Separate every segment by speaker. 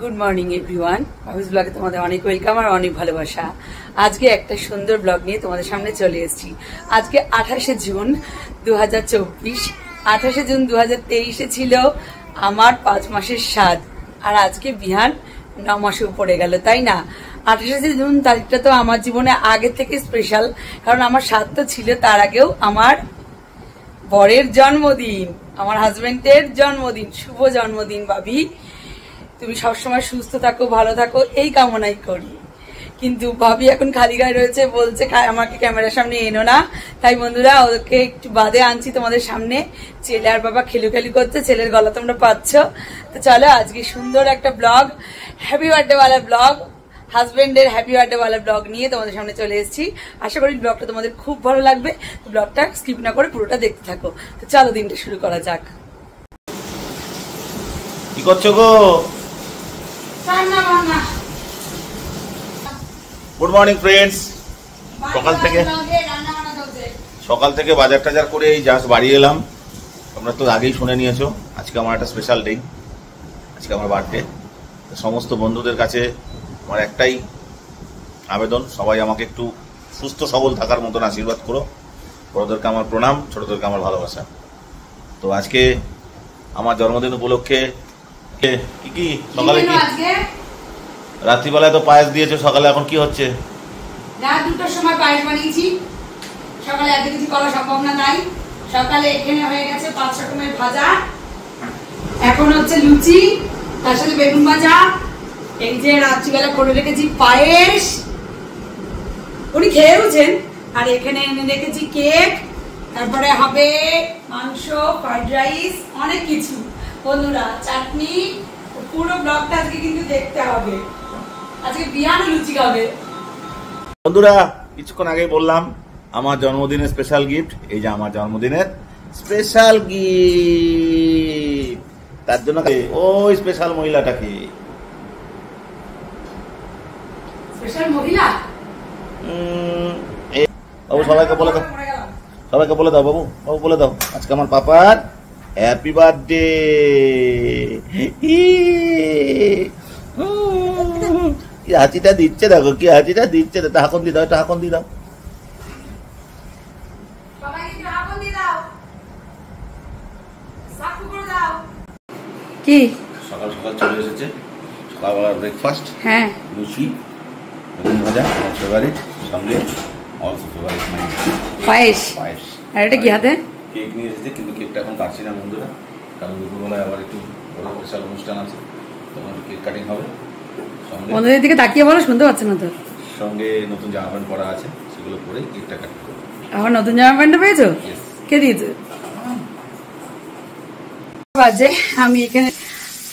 Speaker 1: Good morning everyone, ভাবিস ব্লগে তোমাদের অনেক ওয়েলকাম আর অনেক ভালোবাসা। আজকে একটা সুন্দর ব্লগ নিয়ে তোমাদের সামনে চলে এসেছি। আজকে 28শে জুন 2024। 28শে জুন 2023 ছিল আমার 5 মাসের স্বাদ, আর আজকে বিহান 9 মাসে পড়ে গেল, তাই না? 28শে জুন তারিখটা তো আমার জীবনে আগে থেকে স্পেশাল, কারণ আমার স্বাদ তো ছিল তার আগেও আমার বরের জন্মদিন, আমার হাজবেন্ডের জন্মদিন। শুভ জন্মদিন ভাবি, তুমি সবসময় সুস্থ থাকো, ভালো থাকো, এই কামনাই করি। কিন্তু ভাবি এখন খালি গায়ে রয়েছে, বলছে আমাকে ক্যামেরার সামনে এনো না। তাই বন্ধুরা, ওকে একটু বাদে আনছি তোমাদের সামনে। ছেলে আর বাবা খেলু করছে, ছেলের গলা তোমরা পাচ্ছ। তো চলো আজকে সুন্দর একটা ব্লগ, হ্যাপি বার্থডে ওয়ালা ব্লগ, হাজবেন্ডের হ্যাপি বার্থডে ওয়ালা ব্লগ নিয়ে তোমাদের সামনে চলে এসেছি। আশা করি ব্লগটা তোমাদের খুব ভালো লাগবে। ব্লগটা স্কিপ না করে পুরোটা দেখতে থাকো। তো চলো দিনটা শুরু করা যাক।
Speaker 2: কি করছো গো? Good morning friends. সকাল থেকে বাজার টাজার করে এই জাস্ট বাড়ি এলাম। তোমরা তো আগেই শুনে নিয়েছো, আজকে আমার একটা স্পেশাল ডে, আজকে আমার বার্থডে। সমস্ত বন্ধুদের কাছে আমার একটাই আবেদন, সবাই আমাকে একটু সুস্থ সবল থাকার মতন আশীর্বাদ করো। বড়দেরকে আমার প্রণাম, ছোটদেরকে আমার ভালোবাসা। তো আজকে আমার জন্মদিন উপলক্ষে কি কি সকালে কি রাত্রিবেলায় তো পায়েস দিয়েছো, সকালে এখন কি হচ্ছে?
Speaker 1: রাত 2টার সময় পায়েস বানিয়েছি। সকালে এত কিছু করা সম্ভব না, তাই সকালে এখানে হয়ে গেছে 5 রকমের ভাজা, এখন হচ্ছে লুচি, তার সাথে বেগুন ভাজা। এই যে রাত্রিবেলা করে রেখেছি পায়েস, উনি খেয়েওছেন। আর এখানে এনে রেখেছি কেক, তারপরে হবে মাংস, ফ্রাইড রাইস, অনেক কিছু বন্ধুরা, চাটনি। পুরো ব্লগটা আজকে কিন্তু দেখতে হবে। আজকে বিয়ান লুচি খাবে
Speaker 2: বন্ধুরা। কিছুক্ষণ আগে বললাম আমার জন্মদিনের স্পেশাল গিফট, এই যে আমার জন্মদিনের স্পেশাল গিফট। তার জন্য ওই স্পেশাল মহিলাটাকে,
Speaker 1: স্পেশাল মহিলা
Speaker 2: বাবু সবাইকে বলে দাও, সবাইকে বলে দাও, বাবু বাবু বলে দাও আজকে আমার পাপার হ্যাপি বার্থডে। কি হাসিটা দিচ্ছে দেখো, কি হাসিটা দিচ্ছে। হাঁকন দিয়ে দাও, এটা হাঁকন দিয়ে দাও।
Speaker 1: কি
Speaker 2: সকাল সকাল চলে এসেছে, সকালবেলা ব্রেকফাস্ট।
Speaker 1: হ্যাঁ,
Speaker 2: লুচি, বেগুন ভাজা, আমার ফেভারিট, সঙ্গে অলসো ফেভারিট মাই
Speaker 1: পায়েস।
Speaker 2: পায়েস।
Speaker 1: আর এটা কি হাতে?
Speaker 2: কেক নিয়ে এসেছে, কিন্তু কেকটা এখন কাটছি না বন্ধুরা, কারণ দুপুরবেলায় আবার একটু বড় স্পেশাল অনুষ্ঠান আছে, তখন কেক কাটিং হবে।
Speaker 1: বন্ধুদের দিকে তাকিয়ে বলো, শুনতে পাচ্ছে না তো।
Speaker 2: সঙ্গে নতুন জামা প্যান্ট পরা আছে, সেগুলো পরে কেকটা কাটিং করবো।
Speaker 1: এখন নতুন জামা প্যান্ট পেয়েছো? কে দিয়েছে? বাজে আমি এখানে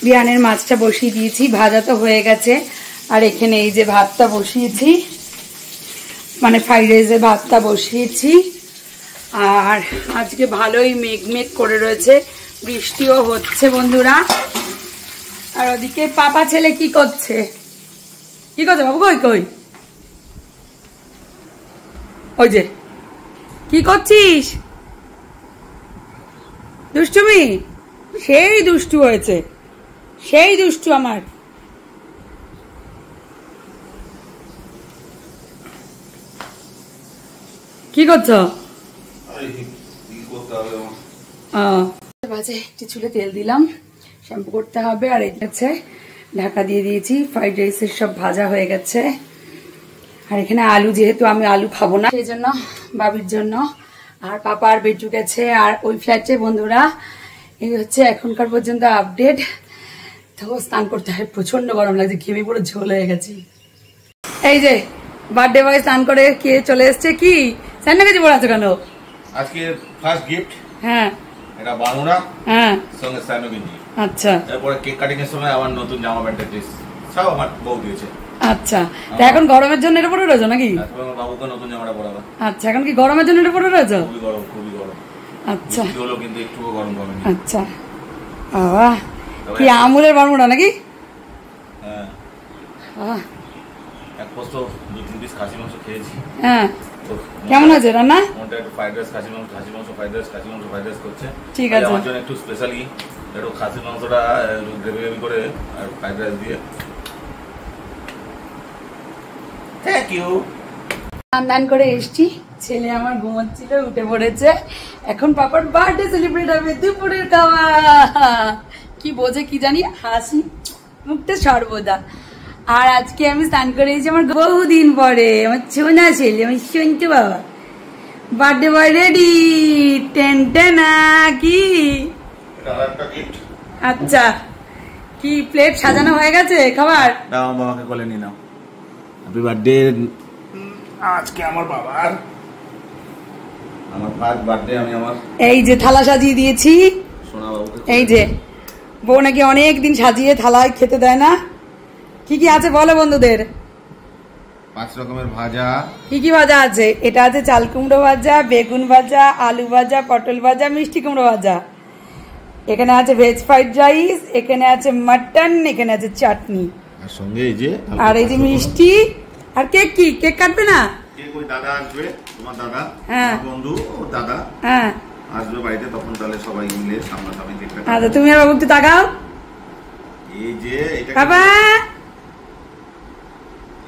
Speaker 1: বিয়ানের মাছটা বসিয়ে দিয়েছি, ভাজা তো হয়ে গেছে। আর এখানে এই যে ভাতটা বসিয়েছি, মানে ফ্রাইড রাইসের ভাতটা বসিয়েছি। আর আজকে ভালোই মেঘ করে রয়েছে, বৃষ্টিও হচ্ছে বন্ধুরা। আর ওদিকে পাপা ছেলে কি করছে? কি করছে বাবু? কই কই ওই যে কি করছিস? দুষ্টুমি? সেই দুষ্টু হয়েছে, সেই দুষ্টু আমার। কি করছো? বাজে একটু চুলে তেল দিলাম, শ্যাম্পু করতে হবে। আর এই গেছে ঢাকা দিয়ে দিয়েছি, ফ্রাইড রাইসের সব ভাজা হয়ে গেছে। আর এখানে আলু, যেহেতু আমি আলু খাবো না সেই জন্য বাবির জন্য। আর পাপা আর বেটু গেছে আর ওই ফ্ল্যাটে বন্ধুরা। এই হচ্ছে এখনকার পর্যন্ত আপডেট। তো স্নান করতে হয়, প্রচন্ড গরম লাগছে, ঘেমে পুরো ঝোল হয়ে গেছি। এই যে বার্থডে বয় স্নান করে কে চলে এসছে। কি স্যান্ডা কেজি পড়ে আছো কেন?
Speaker 2: আজকে ফার্স্ট গিফট।
Speaker 1: হ্যাঁ,
Speaker 2: এটা বানুরা,
Speaker 1: হ্যাঁ,
Speaker 2: সঙ্গে স্যান্ডা গেঞ্জি।
Speaker 1: আচ্ছা,
Speaker 2: তারপরে কেক কাটিং এর সময় আবার নতুন জামা প্যান্টের ড্রেস, সব আমার বউ দিয়েছে।
Speaker 1: আচ্ছা, তো এখন গরমের জন্য এটা পরে রয়েছো নাকি?
Speaker 2: আমার বাবুকে নতুন জামাটা পরাবো।
Speaker 1: আচ্ছা, এখন কি গরমের জন্য এটা পরে রয়েছো?
Speaker 2: খুবই গরম, খুবই গরম।
Speaker 1: আচ্ছা,
Speaker 2: হলো কিন্তু একটুও গরম কমেনি।
Speaker 1: আচ্ছা, বাবা কি আমুলের বারমুড়া নাকি?
Speaker 2: হ্যাঁ, এক পোস্ত 2-3 পিস খাসি মাংস খেয়েছি।
Speaker 1: হ্যাঁ, কেমন আছে রান্না?
Speaker 2: মনটা একটু ফ্রাইড রাইস, খাসি মাংস, ফ্রাইড রাইস, খাসি মাংস, ফ্রাইড রাইস করছে।
Speaker 1: ঠিক আছে,
Speaker 2: আমার জন্য একটু স্পেশালি একটু খাসির মাংসটা গ্রেভি গ্রেভি করে আর ফ্রাইড রাইস দিয়ে। Thank you.
Speaker 1: স্নান করে এসছি, ছেলে আমার ঘুমাচ্ছিল, উঠে পড়েছে। এখন পাপার বার্থডে সেলিব্রেট হবে, দুপুরের খাওয়া। কি বোঝে কি জানি, হাসি মুখটা সর্বদা। আর আজকে আমি স্নান করে এসেছি আমার বহুদিন পরে, আমার ছোনা ছেলে, আমার সন্তু বাবা। বার্থডে বয় রেডি, টেন টেনা। কি আচ্ছা, কি প্লেট সাজানো হয়ে গেছে খাবার?
Speaker 2: নাও বাবাকে কোলে নিয়ে নাও। Happy birthday. আজকে আমার বাবার, আমার ফার্স্ট বার্থডে। আমি আমার
Speaker 1: এই যে থালা সাজিয়ে দিয়েছি।
Speaker 2: সোনা বাবুকে
Speaker 1: এই যে বউ নাকি অনেক দিন সাজিয়ে থালায় খেতে দেয় না। কি কি আছে বলো বন্ধুদের।
Speaker 2: 5 রকমের ভাজা।
Speaker 1: কি কি ভাজা আছে? এটা আছে চাল কুমড়ো ভাজা, বেগুন ভাজা, আলু ভাজা, পটল ভাজা, মিষ্টি কুমড়ো ভাজা। এখানে আছে ভেজ ফ্রাইড রাইস, এখানে আছে মাটন, এখানে আছে চাটনি,
Speaker 2: আর সঙ্গে এই যে
Speaker 1: আর এই যে মিষ্টি। আর কেক, কি কেক কাটবে না?
Speaker 2: কেক ওই দাদা আসবে, তোমার দাদা,
Speaker 1: হ্যাঁ
Speaker 2: বন্ধু ও দাদা
Speaker 1: হ্যাঁ
Speaker 2: আসবে বাড়িতে, তখন তাহলে সবাই মিলে সামনাসামনি কেকটা।
Speaker 1: আচ্ছা, তুমি আর বাবু একটু তাকাও।
Speaker 2: এই যে এটা
Speaker 1: বাবা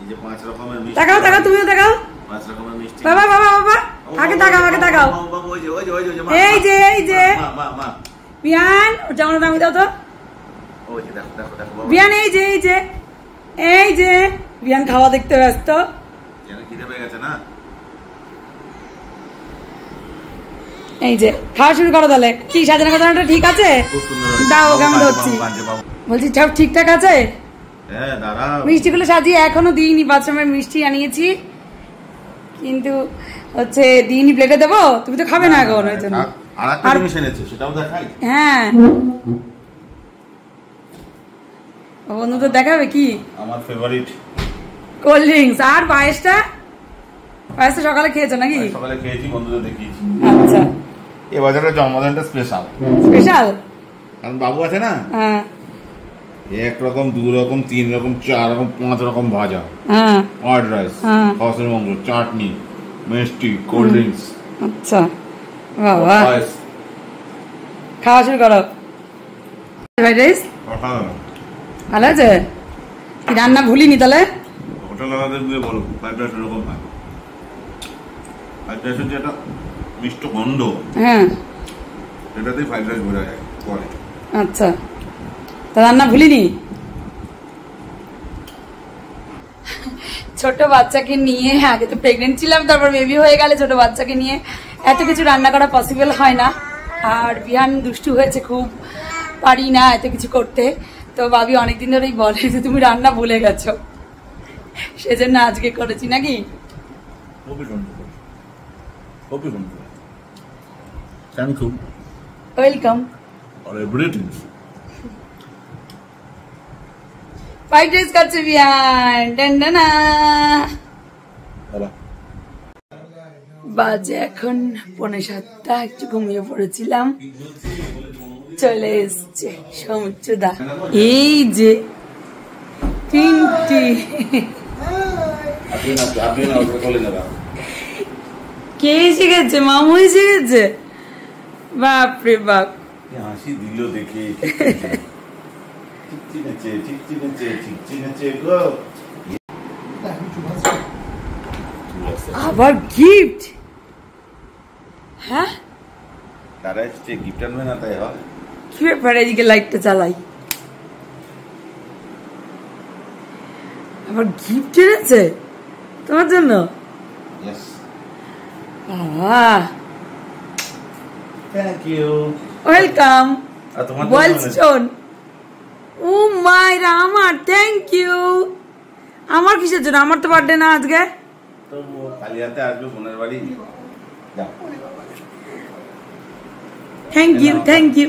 Speaker 2: এই যে 5 রকমের মিষ্টি।
Speaker 1: তাকাও তাকাও, তুমিও তাকাও।
Speaker 2: 5 রকমের মিষ্টি।
Speaker 1: বাবা বাবা বাবা, আগে তাকাও, আগে তাকাও।
Speaker 2: ওই যে ওই যে ওই যে
Speaker 1: এই যে এই যে
Speaker 2: মা মা
Speaker 1: বিয়ান, ওর জামাটা নামিয়ে দাও তো।
Speaker 2: ওই যে দেখো দেখো দেখো বাবা।
Speaker 1: বিয়ান এই যে এই যে এই যে বিয়ান খাওয়া দেখতে ব্যস্ত।
Speaker 2: যেন খিদে পেয়ে গেছে না।
Speaker 1: এই যে খাওয়া শুরু করো তাহলে। কি সাজানো কথাটা ঠিক আছে?
Speaker 2: খুব সুন্দর হয়েছে।
Speaker 1: দাও ওকে আমি ধরছি। বলছি সব ঠিকঠাক আছে?
Speaker 2: হ্যাঁ দাঁড়া।
Speaker 1: মিষ্টিগুলো সাজিয়ে এখনো দিইনি, বাথরুমের মিষ্টি আনিয়েছি কিন্তু হচ্ছে দিইনি। প্লেটে দেবো? তুমি তো খাবে না এখন, ওই জন্য।
Speaker 2: আর একটা জিনিস এনেছে, সেটাও দেখাই।
Speaker 1: হ্যাঁ বন্ধুদের দেখাবে কি?
Speaker 2: আমার ফেভারিট
Speaker 1: কোল্ড ড্রিঙ্কস আর পায়েসটা। পায়েসটা সকালে খেয়েছো নাকি?
Speaker 2: সকালে খেয়েছি, বন্ধুদের দেখিয়েছি।
Speaker 1: আচ্ছা,
Speaker 2: এই বাজারের জন্মদিনটা স্পেশাল।
Speaker 1: স্পেশাল?
Speaker 2: কারণ বাবু আছে না,
Speaker 1: হ্যাঁ
Speaker 2: 1 রকম 2 রকম 3 রকম 4 রকম 5 রকম ভাজা,
Speaker 1: হ্যাঁ
Speaker 2: ফ্রাইড রাইস,
Speaker 1: হ্যাঁ।
Speaker 2: খাসির মাংস, চাটনি, মিষ্টি, কোল্ড ড্রিঙ্কস।
Speaker 1: আচ্ছা বাবা,
Speaker 2: পায়েস।
Speaker 1: খাওয়া শুরু করো। ফ্রাইড রাইস ভালো আছে? কি রান্না ভুলিনি তাহলে?
Speaker 2: হোটেল আলাদা দিয়ে বলো, ফ্রাইড রাইস এরকম হয়। ফ্রাইড রাইসের যে একটা মিষ্ট গন্ধ,
Speaker 1: হ্যাঁ
Speaker 2: সেটাতেই ফ্রাইড রাইস বোঝা যায় পরে।
Speaker 1: আচ্ছা, তা রান্না ভুলিনি। ছোট বাচ্চাকে নিয়ে, আগে তো প্রেগনেন্ট ছিলাম, তারপর বেবি হয়ে গেলে ছোট বাচ্চাকে নিয়ে এত কিছু রান্না করা পসিবল হয় না। আর বিহান দুষ্টু হয়েছে খুব, পারি না এত কিছু করতে। তো ভাবি অনেকদিন ধরেই বলে যে তুমি রান্না ভুলে গেছো, সেজন্য আজকে করেছি নাকি।
Speaker 2: Thank you.
Speaker 1: ওয়েলকাম।
Speaker 2: আর এভরিথিং।
Speaker 1: ফ্রাইড রাইস খাচ্ছে বিহান। ডান্ডানা। বাজে এখন 6:45, একটু ঘুমিয়ে পড়েছিলাম। চলে এসছে সমুদ্রদা। এই যে তিনটি। কে এসে গেছে? মামু এসে গেছে? বাপরে বাপ,
Speaker 2: হাসি দিল দেখে।
Speaker 1: আবার গিফট? হ্যাঁ
Speaker 2: তারা এসছে, গিফট আনবে না তাই হয়?
Speaker 1: কি ব্যাপার? এদিকে লাইটটা চালাই। আবার গিফট এনেছে তোমার জন্য?
Speaker 2: Thank you.
Speaker 1: ওয়েলকাম।
Speaker 2: আর তোমার
Speaker 1: ওয়েলস্টোন। ও মাই আমার থ্যাংক ইউ। আমার কিসের জন্য? আমার তো বার্থডে না আজকে।
Speaker 2: তো কালি হাতে আসবে বোনের বাড়ি।
Speaker 1: Thank you thank you.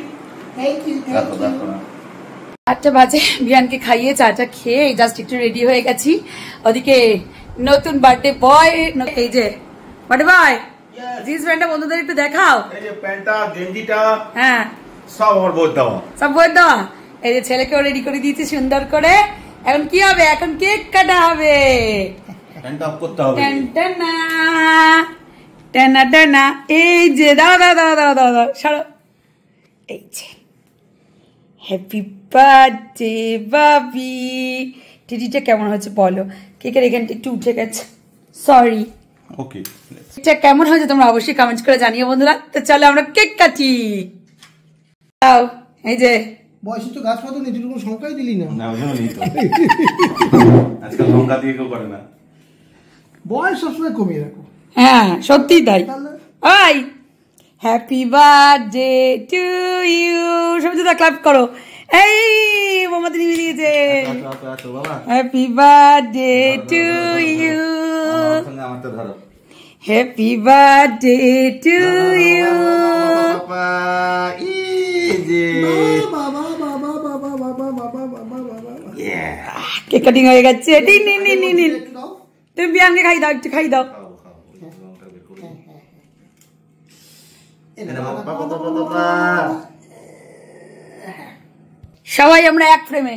Speaker 2: দেখো দেখো না।
Speaker 1: 8টা বাজে, বিয়ানকে খাইয়ে চাটা খেয়ে জাস্ট একটু রেডি হয়ে গেছি। ওদিকে নতুন বার্থডে বয়, এই যে বার্থডে বয় জিন্স প্যান্টটা বন্ধুদের একটু দেখাও।
Speaker 2: এই যে প্যান্টটা, গেঞ্জিটা,
Speaker 1: হ্যাঁ
Speaker 2: সব আমার বই দেওয়া।
Speaker 1: সব বই দেওয়া। এই যে ছেলেকেও রেডি করে দিয়েছি সুন্দর করে। এখন কি হবে? এখন কেক কাটা হবে।
Speaker 2: প্যান্টটা অফ করতে হবে।
Speaker 1: টানা টানা টানা। এই যে দাও দাও দাও দাও দাও দাও, সরো। এই যে হ্যাপি বার্থডে বাবি। টিটিটা কেমন হয়েছে বলো? কেকের এখানটা একটু উঠে গেছে, সরি।
Speaker 2: ওকে,
Speaker 1: এটা কেমন হয়েছে তোমরা অবশ্যই কমেন্ট করে জানিও বন্ধুরা। তো চলো আমরা কেক কাটি। এই যে
Speaker 3: বয়সে তো গাছ পাতা নেই, তুই কোনো সংখ্যাই দিলি না।
Speaker 2: না ওখানে নেই তো, আজকাল সংখ্যা দিয়ে কেউ করে না।
Speaker 3: বয়স সবসময় কমিয়ে রাখো।
Speaker 1: হ্যাঁ সত্যিই তাই। ওই হ্যাপি বার্থডে টু ইউ, সবাই তো ক্লাপ করো। এই মোমবাতি নিভিয়ে দিয়েছে। Happy birthday to you, happy birthday to you. Cake cutting হয়ে গেছে। তুমি বিয়ানকে খাই দাও, একটু খাই দাও। সবাই আমরা এক ফ্রেমে।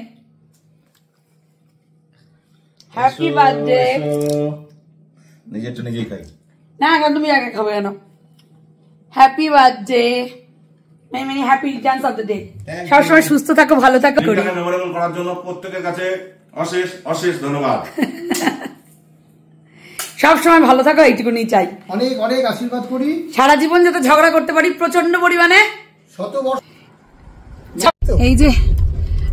Speaker 1: Happy birthday.
Speaker 2: নিজেরটা নিজেই খাই
Speaker 1: না, এখন তুমি আগে খাবে কেন? হ্যাপি বার্থডে, মানে happy Returns of the day. সবসময় সুস্থ থাকো, ভালো থাকো।
Speaker 2: মেমোরেবল করার জন্য প্রত্যেকের কাছে অশেষ অশেষ ধন্যবাদ।
Speaker 1: সবসময় ভালো থাকো, এইটুকুনি চাই।
Speaker 3: অনেক অনেক আশীর্বাদ করি,
Speaker 1: সারা জীবন যাতে ঝগড়া করতে পারি প্রচন্ড পরিমাণে। এই যে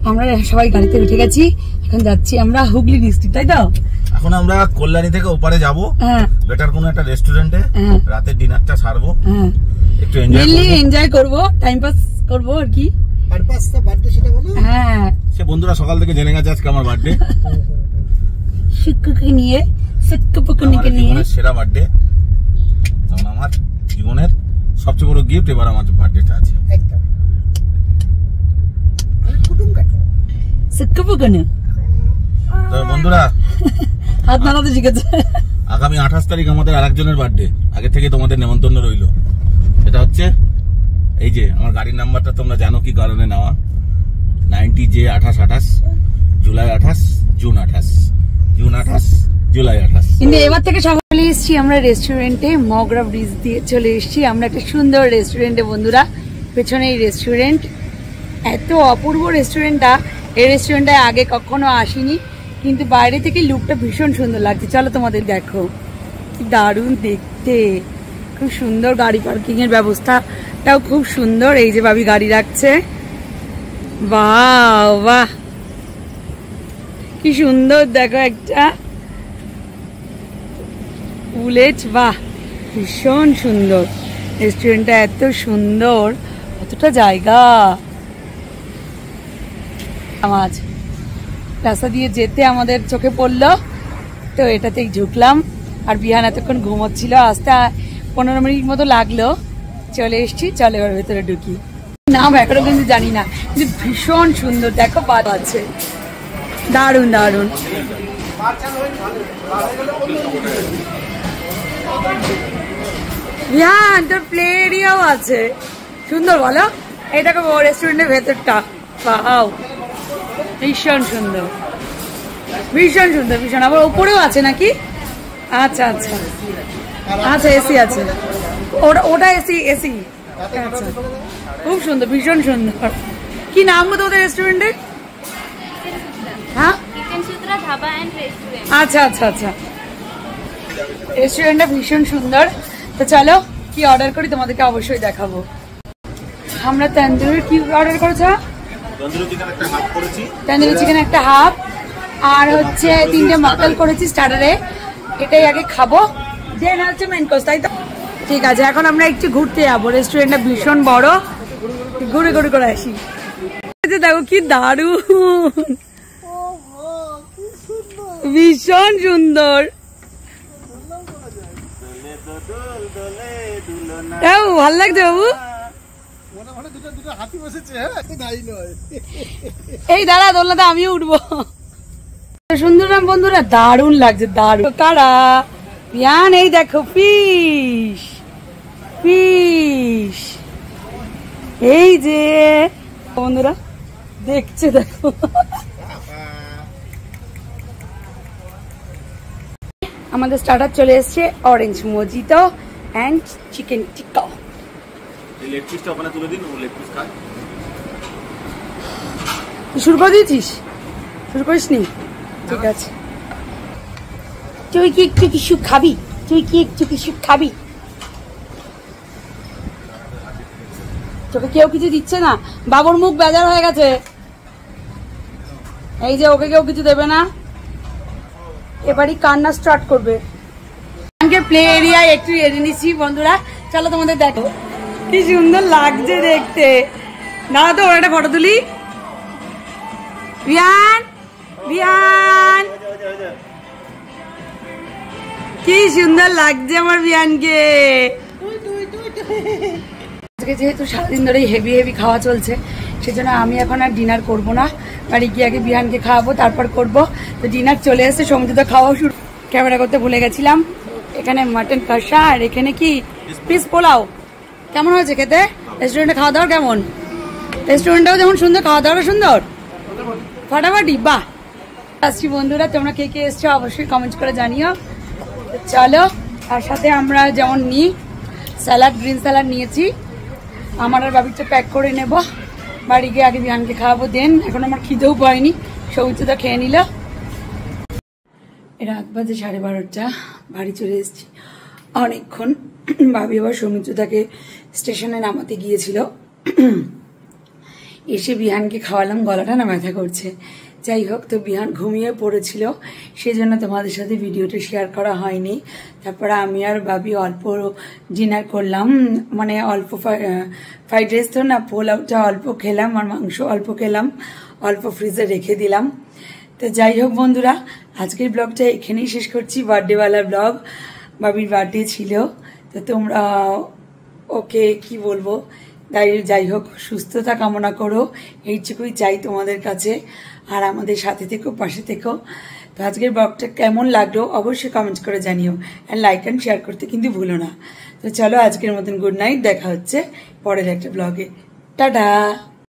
Speaker 1: আমরা সবাই গাড়িতে উঠে গেছি, এখন যাচ্ছি আমরা হুগলি ডিস্ট্রিক্ট, তাই তো?
Speaker 2: এখন আমরা কল্যাণী থেকে ওপারে যাবো, বেটার কোনো একটা রেস্টুরেন্টে রাতের ডিনারটা সারবো, একটু
Speaker 1: এনজয় করবো, টাইম পাস করবো আর কি। হ্যাঁ,
Speaker 2: সে বন্ধুরা সকাল থেকে জেনে গেছে আজকে আমার বার্থডে।
Speaker 1: শিক্ষককে নিয়ে, শিক্ষককে নিয়ে
Speaker 2: সেরা বার্থডে, কারণ আমার জীবনের সবচেয়ে বড় গিফট এবার আমার বার্থডেটা আছে। বন্ধুরা
Speaker 1: হাত নাড়াতে শিখেছে।
Speaker 2: আগামী 28 তারিখ আমাদের আরেকজনের বার্থডে, আগে থেকে তোমাদের নেমন্তন্ন রইল। এটা হচ্ছে এই যে আমার গাড়ির নাম্বারটা তোমরা জানো কি কারণে নেওয়া, 90J2828, July 28, June 28, June 28, July 28।
Speaker 1: কিন্তু এবার থেকে সকালে এসেছি আমরা রেস্টুরেন্টে, মগরা ব্রিজ দিয়ে চলে এসেছি আমরা একটা সুন্দর রেস্টুরেন্টে বন্ধুরা। পেছনে এই রেস্টুরেন্ট, এত অপূর্ব রেস্টুরেন্টটা। এই রেস্টুরেন্টে আগে কখনো আসিনি, কিন্তু বাইরে থেকে লুকটা ভীষণ সুন্দর লাগছে। চলো তোমাদের দেখো, কি দারুণ দেখতে, খুব সুন্দর। গাড়ি পার্কিং এর ব্যবস্থাটাও খুব সুন্দর। এই যে ভাবি গাড়ি রাখছে, বাহ বাহ কি সুন্দর দেখো, একটা বুলেট, বাহ ভীষণ সুন্দর। রেস্টুরেন্টটা এত সুন্দর, কতটা জায়গা। আজ রাস্তা দিয়ে যেতে আমাদের চোখে পড়লো, তো এটাতেই ঝুঁকলাম। আর বিহান এতক্ষণ ঘুমোচ্ছিল, আসতে 15 মিনিট মতো লাগলো, চলে এসছি। চলে এবার ভেতরে ঢুকি। নাম এখনো কিন্তু জানি না, কিন্তু ভীষণ সুন্দর। দেখো বাদ আছে, দারুণ দারুণ। বিহান তোর প্লে এরিয়াও আছে, সুন্দর বলো। এইটাকে রেস্টুরেন্টের ভেতরটা, বাহ ভীষণ সুন্দর, ভীষণ সুন্দর, ভীষণ। আবার উপরেও আছে নাকি? আচ্ছা আচ্ছা আচ্ছা, এসি আছে, ওটা এসি এসি। আচ্ছা, খুব সুন্দর, ভীষণ সুন্দর। কি নাম গো তোদের রেস্টুরেন্টের? হ্যাঁ, আচ্ছা আচ্ছা আচ্ছা, রেস্টুরেন্টটা ভীষণ সুন্দর। তো চলো কি অর্ডার করি তোমাদেরকে অবশ্যই দেখাবো। আমরা তন্দুরি কি অর্ডার করেছো? তন্দুরি চিকেন একটা হাফ, আর হচ্ছে 3টে মটন করেছি স্টার্টারে। এটাই আগে খাবো, দেন হচ্ছে মেন কোর্স, তাই তো? ঠিক আছে, এখন আমরা একটু ঘুরতে যাবো। রেস্টুরেন্টটা ভীষণ বড়, ঘুরে ঘুরে করে আসি। দেখো কি দারুণ, ভীষণ সুন্দর। ভাল লাগছে বাবু? এই দাঁড়া, দোলনাতে আমিও উঠবো। সুন্দর নাম বন্ধুরা, দারুণ লাগছে, দারুণ। কারা বিয়ান, এই দেখো ফিশ, ফিশ এই যে বন্ধুরা দেখছে, দেখো। আমাদের স্টার্টার চলে এসছে, অরেঞ্জ মজিতো এন্ড চিকেন টিক্কা। তুই শুরু করে দিয়েছিস? শুরু করিস নি? ঠিক আছে। তুই কি একটু কিছু খাবি? তুই কি একটু কিছু খাবি? তোকে কেউ কিছু দিচ্ছে না? বাবুর মুখ বেজার হয়ে গেছে। এই যে ওকে কেউ কিছু দেবে না, এবারই কান্না স্টার্ট করবে। প্লে এরিয়ায় একটু এড়ে নিচ্ছি বন্ধুরা, চলো তোমাদের দেখো কি সুন্দর লাগছে দেখতে। দাঁড়া তো, ওর একটা ফটো তুলি। বিয়ান, বিয়ান, কি সুন্দর লাগছে আমার বিয়ানকে। আজকে যেহেতু সারাদিন ধরেই হেভি হেভি খাওয়া চলছে, সেজন্য আমি এখন আর ডিনার করব না, বাড়ি গিয়ে আগে বিহানকে খাওয়াবো তারপর করব। তো ডিনার চলে এসে সমুদ্র খাওয়াও শুরু, ক্যামেরা করতে ভুলে গেছিলাম। এখানে মাটন কষা আর এখানে কি পিস পোলাও। কেমন হয়েছে খেতে? রেস্টুরেন্টে খাওয়া দাওয়া কেমন? রেস্টুরেন্টটাও যেমন সুন্দর, খাওয়া দাওয়াটা সুন্দর, ফাটাফাটি। বাহ, আসছি বন্ধুরা, তোমরা কে কে এসছো অবশ্যই কমেন্ট করে জানিও। চলো, তার সাথে আমরা যেমন নিই স্যালাড, গ্রিন স্যালাড নিয়েছি। আমার আর বাবিরটা প্যাক করে নেব, বাড়ি গিয়ে আগে বিহানকে খাওয়াবো। দেন এখন আমার খিদেও পায়নি, সৌমিত্রটা খেয়ে নিল। রাত বাজে 12:30, বাড়ি চলে এসেছি অনেকক্ষণ। ভাবি আবার সৌমিত্রটাকে স্টেশনে নামাতে গিয়েছিল, এসে বিহানকে খাওয়ালাম, গলাটা না ব্যথা করছে। যাই হোক, তো বিহান ঘুমিয়ে পড়েছিল, সেই জন্য তোমাদের সাথে ভিডিওটা শেয়ার করা হয়নি। তারপরে আমি আর বাবি অল্প ডিনার করলাম, মানে অল্প ফ্রাইড রাইস তো না, পোলাওটা অল্প খেলাম আর মাংস অল্প খেলাম, অল্প ফ্রিজে রেখে দিলাম। তো যাই হোক বন্ধুরা, আজকের ব্লগটা এখানেই শেষ করছি। বার্থডেওয়ালা ব্লগ, বাবির বার্থডে ছিল। তো তোমরা ওকে কি বলবো, যাই হোক সুস্থতা কামনা করো, এইটুকুই চাই তোমাদের কাছে। আর আমাদের সাথে থেকো, পাশে থেকো। তো আজকের ব্লগটা কেমন লাগলো অবশ্যই কমেন্ট করে জানিও, আর লাইক অ্যান্ড শেয়ার করতে কিন্তু ভুলো না। তো চলো, আজকের মতন গুড নাইট, দেখা হচ্ছে পরের একটা ব্লগে। টাটা।